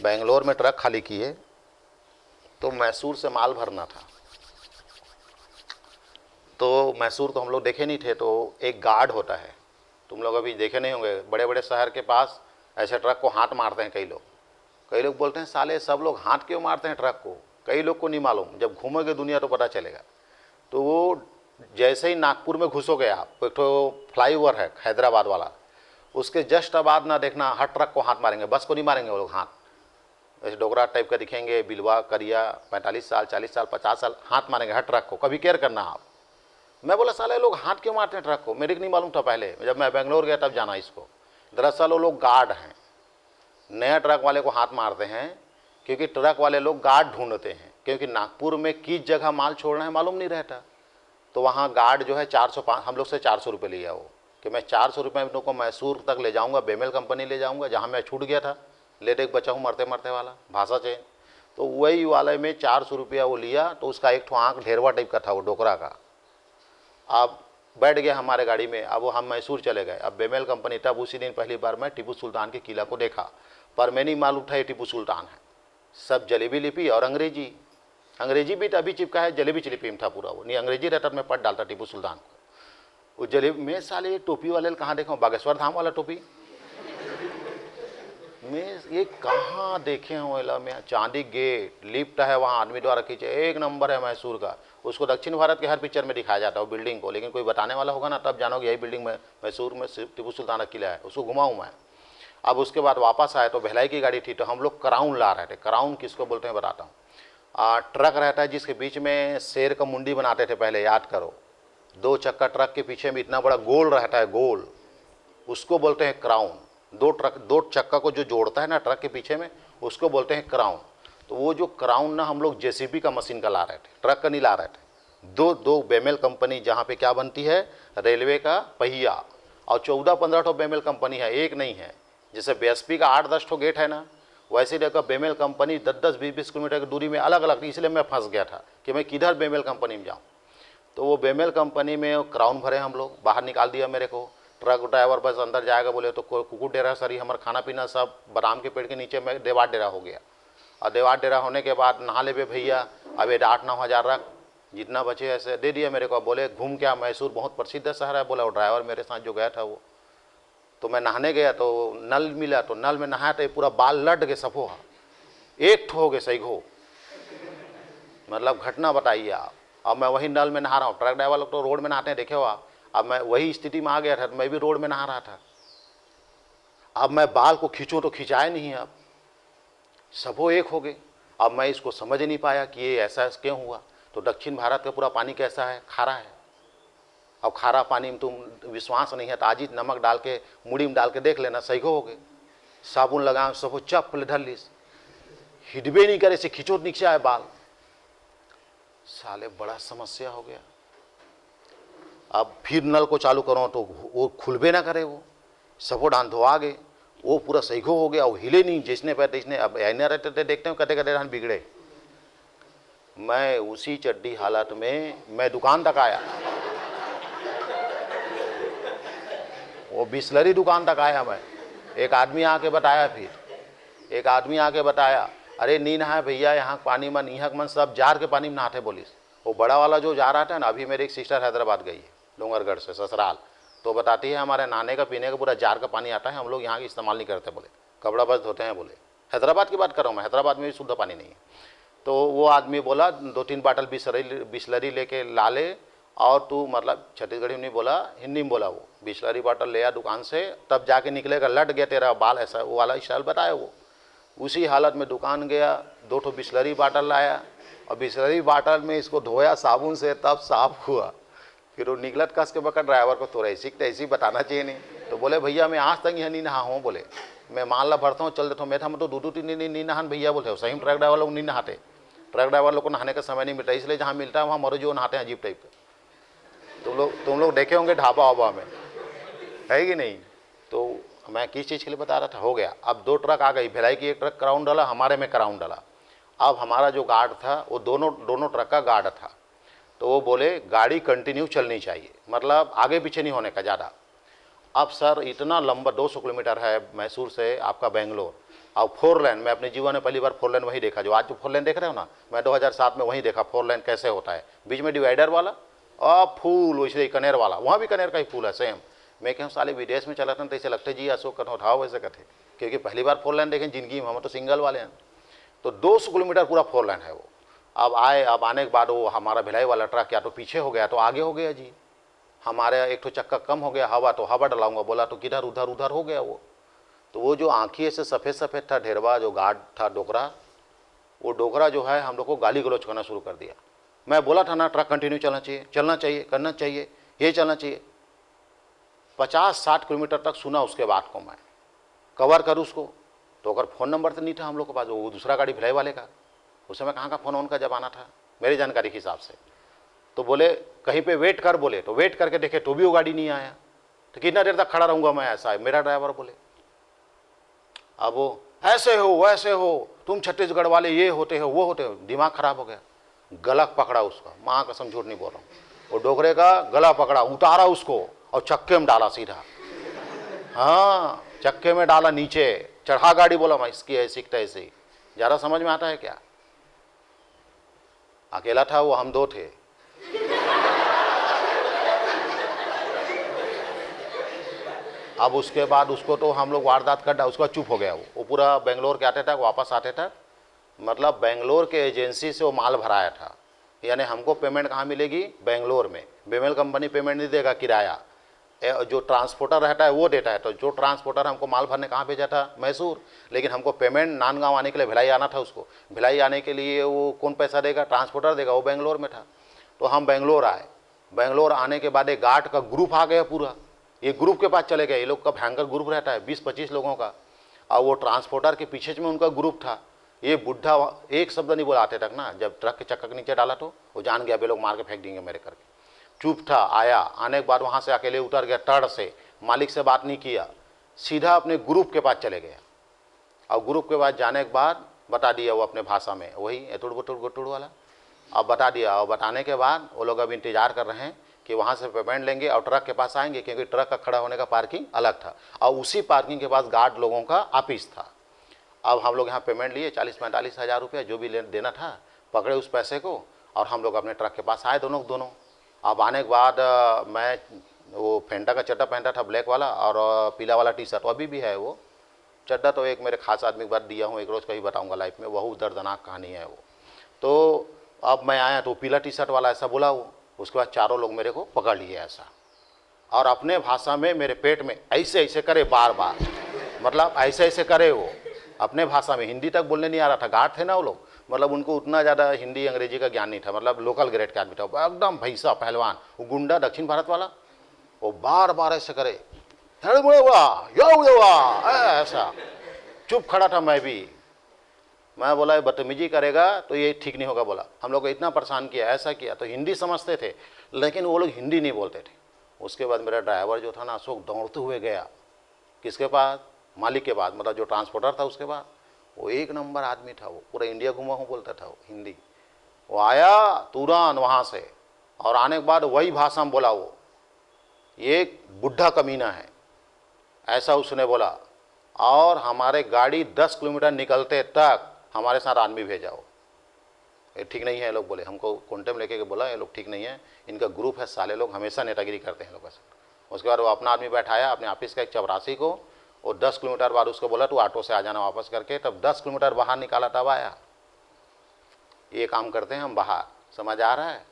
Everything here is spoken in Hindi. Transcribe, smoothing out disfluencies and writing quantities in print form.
बेंगलोर में ट्रक खाली किए तो मैसूर से माल भरना था। तो मैसूर तो हम लोग देखे नहीं थे, तो एक गार्ड होता है, तुम लोग अभी देखे नहीं होंगे, बड़े बड़े शहर के पास ऐसे ट्रक को हाथ मारते हैं कई लोग। कई लोग बोलते हैं साले सब लोग हाथ क्यों मारते हैं ट्रक को, कई लोग को नहीं मालूम, जब घूमोगे दुनिया तो पता चलेगा। तो वो जैसे ही नागपुर में घुसोगे आप, एक तो फ्लाईओवर है हैदराबाद वाला, उसके जस्ट बाद ना देखना हर ट्रक को हाथ मारेंगे, बस को नहीं मारेंगे वो लोग हाथ। ऐसे डोगरा टाइप का दिखेंगे, बिलवा करिया, 45 साल 40 साल 50 साल, हाथ मारेंगे हर ट्रक को, कभी केयर करना आप। मैं बोला साले लोग हाथ क्यों मारते हैं ट्रक को, मेरे को नहीं मालूम था पहले, जब मैं बेंगलोर गया तब जाना इसको। दरअसल वो लोग गार्ड हैं, नया ट्रक वाले को हाथ मारते हैं क्योंकि ट्रक वाले लोग गार्ड ढूंढते हैं, क्योंकि नागपुर में किस जगह माल छोड़ना है मालूम नहीं रहता। तो वहाँ गार्ड जो है 405, हम लोग से 400 रुपये लिया वो, कि मैं 400 रुपये में को मैसूर तक ले जाऊँगा, बेमेल कंपनी ले जाऊँगा जहाँ मैं छूट गया था, लेटे बचा हूँ मरते मरते वाला भाषा चेन। तो वही वाले में 400 रुपया वो लिया, तो उसका एक ठो आँख ढेरवा टाइप का था वो डोकरा का। अब बैठ गया हमारे गाड़ी में, अब हम मैसूर चले गए। अब बेमेल कंपनी, तब उसी दिन पहली बार मैं टीपू सुल्तान के किला को देखा, पर मैं नहीं मालूम था ये टीपू सुल्तान है। सब जलेबी लिपि और अंग्रेजी, अंग्रेजी भी तभी चिपका है, जलेबी लिपि में था पूरा वो, नहीं अंग्रेजी रहता मैं पढ़ डालता टीपू सुल्तान को। वो जलेबी में साले टोपी वाले कहाँ देखा, बागेश्वर धाम वाला टोपी में ये कहाँ देखे हैं वाला में। चांदी गेट लिफ्ट है वहाँ, आदमी द्वारा खींचे, एक नंबर है मैसूर का। उसको दक्षिण भारत के हर पिक्चर में दिखाया जाता है वो बिल्डिंग को, लेकिन कोई बताने वाला होगा ना तब जानोगे यही बिल्डिंग में मैसूर में टीपू सुल्तान का किला है। उसको घुमाऊँ मैं। अब उसके बाद वापस आए तो भिलाई की गाड़ी थी, तो हम लोग क्राउन ला रहे थे। क्राउन किसको बोलते हैं बताता हूँ। ट्रक रहता है जिसके बीच में शेर का मुंडी बनाते थे पहले, याद करो, 2 चक्का ट्रक के पीछे में इतना बड़ा गोल रहता है, गोल, उसको बोलते हैं क्राउन। 2 चक्का को जो जोड़ता है ना ट्रक के पीछे में, उसको बोलते हैं क्राउन। तो वो जो क्राउन ना हम लोग जेसीबी का मशीन का ला रहे थे, ट्रक का नहीं ला रहे थे। दो बेमेल कंपनी जहाँ पे क्या बनती है, रेलवे का पहिया, और 14-15 ठो बेमेल कंपनी है, एक नहीं है। जैसे बीएसपी का 8-10 ठो गेट है ना, वैसे देखो बेमेल कंपनी 10-10 20-20 किलोमीटर की दूरी में अलग अलग, इसलिए मैं फंस गया था कि मैं किधर बेमेल कंपनी में जाऊँ। तो वो बेमेल कंपनी में क्राउन भरे हम लोग, बाहर निकाल दिया मेरे को। ट्रक ड्राइवर बस अंदर जाएगा बोले तो कुकुर डेरा सरी, हमारा खाना पीना सब बादाम के पेड़ के नीचे में देवाट डेरा हो गया। और देवाट डेरा होने के बाद नहा ले भैया, अब ये 8-9 हज़ार रख, जितना बचे ऐसे दे दिया मेरे को। बोले घूम क्या, मैसूर बहुत प्रसिद्ध शहर है। बोला वो ड्राइवर मेरे साथ जो गया था वो, तो मैं नहाने गया तो नल मिला, तो नल में नहाया तो पूरा बाल लट गए सफो, एक ठो हो गए सही घो, मतलब घटना बताइए आप। अब मैं वही नल में नहा रहा हूँ, ट्रक ड्राइवर लोग तो रोड में नहाते हैं देखे हो आप। अब मैं वही स्थिति में आ गया था, मैं भी रोड में नहा रहा था। अब मैं बाल को खींचूं तो खिंचाए नहीं, अब सबो एक हो गए। अब मैं इसको समझ नहीं पाया कि ये ऐसा क्यों हुआ। तो दक्षिण भारत का पूरा पानी कैसा है, खारा है। अब खारा पानी में तुम विश्वास नहीं है तो आज ही नमक डाल के मुड़ी में डाल के देख लेना, सही हो गए। साबुन लगा सबो चप्पल ढलिस, हिडबे नहीं करे से खींचो नीचे आए बाल, साले बड़ा समस्या हो गया। अब फिर नल को चालू करो तो वो खुलबे ना करे, वो सबो डांध धोआ गए, वो पूरा सही हो गया, वो हिले नहीं जिसने पैर जिसने। अब ऐना रहते थे देखते हो कदे कदे धान बिगड़े। मैं उसी चड्डी हालत में मैं दुकान तक आया, वो बिस्लरी दुकान तक आया मैं। एक आदमी आके बताया, फिर एक आदमी आके बताया, अरे नी नहाए भैया यहाँ पानी में नीहक मन सब जार के पानी में नहाते बोलिस। वो बड़ा वाला जो जा रहा था ना, अभी मेरी एक सिस्टर हैदराबाद गई है डोंगरगढ़ से ससुराल, तो बताती है हमारे नहाने का पीने का पूरा जार का पानी आता है, हम लोग यहाँ की इस्तेमाल नहीं करते बोले, कपड़ा बस धोते हैं बोले। हैदराबाद की बात कर रहा हूँ मैं, हैदराबाद में भी शुद्ध पानी नहीं है। तो वो आदमी बोला 2-3 बाटल बिस्लरी लेके ला ले, और तू मतलब छत्तीसगढ़ी में नहीं बोला, हिंदी में बोला, वो बिस्लरी बाटल ले आ दुकान से, तब जाके निकलेगा, लट गया तेरा बाल, ऐसा वो वाला स्टाइल बताया वो। उसी हालत में दुकान गया, 2 ठो बिस्लरी बाटल लाया, और बिस्लरी बाटल में इसको धोया साबुन से, तब साफ हुआ। फिर वो निकलत कस के बका ड्राइवर को, तो ऐसी बताना चाहिए नहीं। तो बोले भैया मैं आज तक यहाँ नहीं नहा हूँ, बोले मैं मान ला भरता हूँ चल देता हूँ, मैं था मैं तो 2-2 दिन नहीं नहान भैया बोलते हो। सही में ट्रक ड्राइवर लोग नहीं नहाते, ट्रक ड्राइवर लोग को नहाने का समय नहीं मिलता, इसलिए जहाँ मिलता है वहाँ मरो जो नहाते हैं अजीब टाइप का। तुम लोग देखे होंगे ढाबा वाबा में, है कि नहीं। तो मैं किस चीज़ के लिए बता रहा था, हो गया। अब 2 ट्रक आ गई, भिलाई की एक ट्रक क्राउन डाला, हमारे में क्राउन डाला। अब हमारा जो गार्ड था वो दोनों ट्रक का गार्ड था, तो वो बोले गाड़ी कंटिन्यू चलनी चाहिए, मतलब आगे पीछे नहीं होने का ज़्यादा। अब सर इतना लंबा 200 किलोमीटर है मैसूर से आपका बेंगलोर, अब 4 लेन, मैं अपने जीवन में पहली बार 4 लेन वहीं देखा, जो आज जो 4 लेन देख रहे हो ना, मैं 2007 में वहीं देखा 4 लेन कैसे होता है, बीच में डिवाइडर वाला और फूल वैसे ही कनेर वाला, वहाँ भी कनेर का ही फूल है सेम। मैं कहूँ साले विदेश में चला था तो ऐसे लगते जी अशोक कन उठाओ वैसे कथे, क्योंकि पहली बार 4 लेन देखें ज़िंदगी में, हम तो सिंगल वाले हैं। तो 200 किलोमीटर पूरा 4 लेन है वो। अब आने के बाद वो हमारा भिलाई वाला ट्रक या तो पीछे हो गया तो आगे हो गया जी, हमारे एक तो चक्का कम हो गया, हवा तो हवा डलाऊंगा बोला तो किधर उधर उधर हो गया वो। तो वो जो आँखी से सफ़ेद सफ़ेद था ढेरवा, जो गार्ड था डोकरा, वो डोकरा जो है हम लोग को गाली गलौज करना शुरू कर दिया। मैं बोला था ना ट्रक कंटिन्यू चलना चाहिए, चलना चाहिए, करना चाहिए, ये चलना चाहिए। 50-60 किलोमीटर तक सुना उसके बाद को मैं कवर करूँ उसको, तो अगर फ़ोन नंबर तो नहीं था हम लोग के पास, वो दूसरा गाड़ी भिलाई वाले का, उस समय कहाँ का फ़ोन ऑन का ज़माना था मेरी जानकारी के हिसाब से। तो बोले कहीं पे वेट कर, बोले तो वेट करके देखे तो भी वो गाड़ी नहीं आया, तो कितना देर तक खड़ा रहूँगा मैं, ऐसा है मेरा ड्राइवर बोले। अब वो ऐसे हो वैसे हो, तुम छत्तीसगढ़ वाले ये होते हो वो होते हो, दिमाग खराब हो गया। गला पकड़ा उसका, माँ कसम झूठ नहीं बोल रहा हूँ, वो डोगरे का गला पकड़ा, उतारा उसको और चक्के में डाला सीधा, हाँ चक्के में डाला, नीचे चढ़ा गाड़ी, बोला मैं इसकी ऐसी तैसी। ज़्यादा समझ में आता है क्या? अकेला था वो, हम 2 थे। अब उसके बाद उसको तो हम लोग वारदात कर, उसका चुप हो गया वो पूरा बेंगलोर के आते तक, वापस आते तक, मतलब बेंगलोर के एजेंसी से वो माल भराया था, यानी हमको पेमेंट कहाँ मिलेगी? बेंगलोर में। बेमेल कंपनी पेमेंट नहीं देगा, किराया जो ट्रांसपोर्टर रहता है वो देता है। तो जो ट्रांसपोर्टर हमको माल भरने कहाँ भेजा था? मैसूर, लेकिन हमको पेमेंट नांदगांव आने के लिए भिलाई आना था उसको, भिलाई आने के लिए वो कौन पैसा देगा? ट्रांसपोर्टर देगा, वो बेंगलोर में था। तो हम बेंगलोर आए, बेंगलोर आने के बाद एक गार्ड का ग्रुप आ गया पूरा, ये ग्रुप के पास चले गए, ये लोग का भयंकर ग्रुप रहता है 20-25 लोगों का, और वो ट्रांसपोर्टर के पीछे में उनका ग्रुप था। ये बुढ़ा एक शब्द नहीं बोला आते तक ना, जब ट्रक के चक्कर के नीचे डाला तो वो जान गया, वे लोग मार के फेंक देंगे मेरे करके। चुप था, आया, आने के बाद वहाँ से अकेले उतर गया टर्ड से, मालिक से बात नहीं किया, सीधा अपने ग्रुप के पास चले गया। और ग्रुप के पास जाने के बाद बता दिया वो अपने भाषा में, वही एतुड़ गुटुड़ गुटुड़ वाला, अब बता दिया। और बताने के बाद वो लोग अब इंतजार कर रहे हैं कि वहाँ से पेमेंट लेंगे और ट्रक के पास आएंगे, क्योंकि ट्रक का खड़ा होने का पार्किंग अलग था, और उसी पार्किंग के पास गार्ड लोगों का ऑफिस था। अब हम लोग यहाँ पेमेंट लिए 40-45 हज़ार रुपया, जो भी देना था, पकड़े उस पैसे को, और हम लोग अपने ट्रक के पास आए दोनों। अब आने के बाद मैं वो फेंटा का चड्डा पहनता था ब्लैक वाला, और पीला वाला टी शर्ट अभी भी है। वो चड्डा तो एक मेरे खास आदमी के बाद दिया हूँ, एक रोज़ का ही बताऊँगा लाइफ में, वह दर्दनाक कहानी है वो। तो अब मैं आया तो पीला टी शर्ट वाला ऐसा बोला वो, उसके बाद चारों लोग मेरे को पकड़ लिए ऐसा, और अपने भाषा में मेरे पेट में ऐसे ऐसे करे बार बार, मतलब ऐसे ऐसे करे वो अपने भाषा में, हिंदी तक बोलने नहीं आ रहा था। गार्ड थे ना वो लोग, मतलब उनको उतना ज़्यादा हिंदी अंग्रेजी का ज्ञान नहीं था, मतलब लोकल ग्रेड का आदमी था एकदम भैंसा पहलवान, वो गुंडा दक्षिण भारत वाला, वो बार बार ऐसे करे, ऐसा। चुप खड़ा था मैं भी, मैं बोला ये बदतमीजी करेगा तो ये ठीक नहीं होगा, बोला हम लोग को इतना परेशान किया, ऐसा किया। तो हिंदी समझते थे लेकिन वो लोग हिंदी नहीं बोलते थे। उसके बाद मेरा ड्राइवर जो था ना अशोक, दौड़ते हुए गया किसके पास? मालिक के पास, मतलब जो ट्रांसपोर्टर था उसके पास। वो एक नंबर आदमी था, वो पूरा इंडिया घुमा हूँ बोलता था वो हिंदी। वो आया तुरंत वहाँ से, और आने के बाद वही भाषा में बोला वो, ये बुढ़ा कमीना है ऐसा उसने बोला। और हमारे गाड़ी 10 किलोमीटर निकलते तक हमारे साथ आदमी भेजाओ, ये ठीक नहीं है लोग बोले, हमको कोंटे में लेके बोला ये लोग ठीक नहीं है, इनका ग्रुप है, साले लोग हमेशा नेतागिरी करते हैं लोग ऐसे। उसके बाद वो अपना आदमी बैठाया अपने ऑफिस का एक चपरासी को, और 10 किलोमीटर बाद उसको बोला तू ऑटो से आ जाना वापस करके, तब 10 किलोमीटर बाहर निकाला तब आया। ये काम करते हैं हम बाहर, समझ आ रहा है?